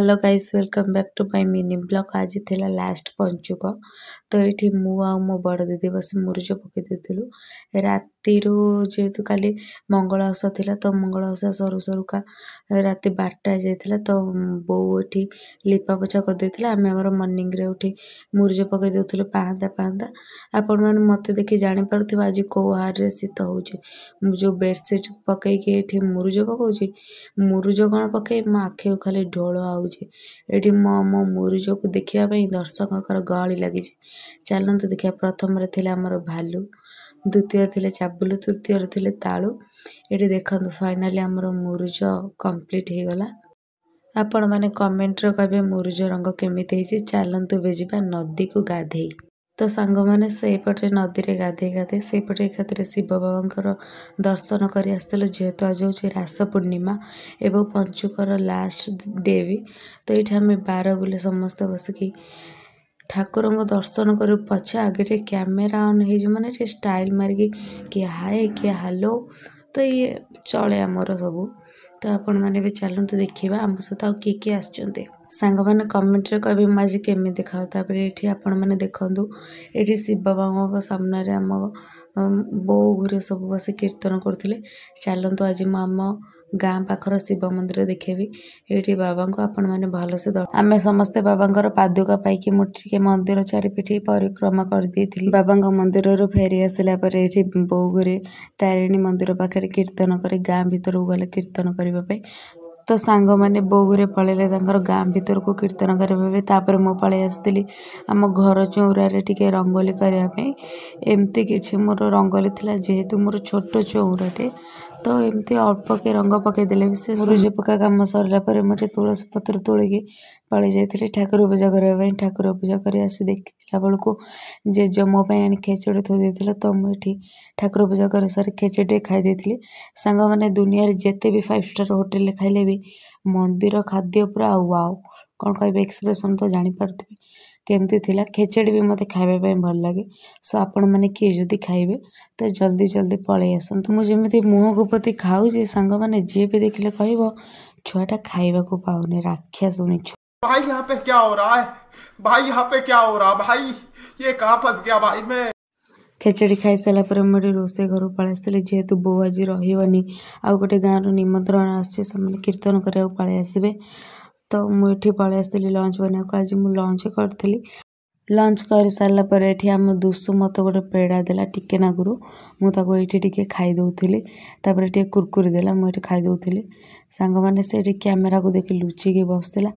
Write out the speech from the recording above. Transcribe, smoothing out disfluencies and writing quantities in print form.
Hello guys welcome back to my mini blog. आज थिला last पंचुक तो ये मु आ मो बड़ दीदी बस मुरुज पकई देलु राति जेहेतु काली मंगल ओषा थिला तो मंगल ओषा सरू सरू का राति 12टा जाइथिला तो बो एठी लिपा पोछा कर देथिला। आमे हमर मॉर्निंग रे उठी मुरुज पकई देउथिलु पांदा पांदा। आपण माने मते देखि जानि परथिबा आज को हार रे शीत होउची। मु जो बेडशीट पकई के एठी मुरुज पकौची मुरुज कोन पकई मो आखे खाली ढोल आउची। एठी मो मुरुज को देखिया पई दर्शककर गहली लागी। चलंतु देखिया प्रथम रे थिला हमर भालू, द्वितीय थिले चाबुलु, तृतीय रे थिले ताळु। एठी देखंतु फाइनली हमर मुरुज कंप्लीट हे गला। आपण माने कमेंट रे कहबे मुरुज रंग केमिति हेची। चलंतु बेजिबा नदी को गाधेई। तो सांग मैंने से पटे नदी रे गाधे गाधे से पटे खातिर शिव बाबांकर दर्शन करी आसलु। जेहेतु आज हूँ रास पूर्णिमा एवं पंचुकर लास्ट डे भी तो ये आम 12 बुले समस्त बसिकी ठाकुर को दर्शन कर पछे आगे कैमेरा ऑन हो माने स्टाइल मारिकी किए हाय किए हालो तो ये चले आमर सबू। तो आपण मैंने भी चलते देखा आम सहित आउ किए आसुँच सांग मैंने कमेंट रे कहबे आज केमी देखा। ये आपण मैंने देखु ये शिव बाबा सामने आम बो घरे सब बस कीर्तन करते। चलतु आज आम गाँ पाखर शिव मंदिर देखेबी ये बाबा को आपण मैंने भलसे आम समस्ते बाबा पादुका पाई मुझे मंदिर चारिपिठी परिक्रमा कर दी। बाबा मंदिर फेरी आसला ये बो घरे तारिणी मंदिर पाखे कीर्तन कर गाँ भीतर गले कीर्तन करने तो सांग मैंने बोगुरे पलैले गाँ भीतर को कीर्तन करने मो पलि आसती आम घर चौरारे टिके रंगोली करने एमती किसी मोर रंगोली थिला। जेहेतु मोर छोट चौराटे तो एमती अल्प के रंग पकईदे भी से मुरुज पका कम सरला मुझे तुलसी पत्र तोलिकी पलि जाइए ठाकुर पूजा करने। ठाकुर पूजा कर आसी देखला बेलू जेज मो आनी खेचड़ी थोड़ी देते तो मुझे ठाकुर पूजा कर सारी खेचड़ी खाई सांग मैंने दुनिया जिते भी 5 स्टार होटेल खाइले भी मंदिर खाद्य पूरा वाओ कौन कह एक्सप्रेशन तो जानीपे केमती थिला। खेचड़ी भी मत खाइबा भल लगे। सो आपण मैंने किए जदि खाइबे तो जल्दी जल्दी पलि आसतु। मुझे मुह को पति खाऊँ सांग मैंने जी भी देखले कह छुआटा खाइबा को पाऊनी राक्षस उनी भाई यहाँ पे क्या हो रहा है भाई यहाँ पे क्या हो रहा भाई ये कहाँ फंस गया भाई मैं। खेचड़ी खाई सारापर मुझे रोसे घर पलि आसती। जेहेतु बो आज रही आउ गोटे गाँव निमंत्रण आसे कीर्तन करने पलि आसबे तो मुझे पलि आसती लंच बनाक। आज मुझे लंच करी लंच कर सारापर ये आम दुसु मत गोटे पेड़ा देला टिके नागुरु मुझे टे खाई दौली तापर टे कुरकुरी देला मुझे खाई दौली। सांग मैंने से कैमेरा को देखी लुचिकी बसला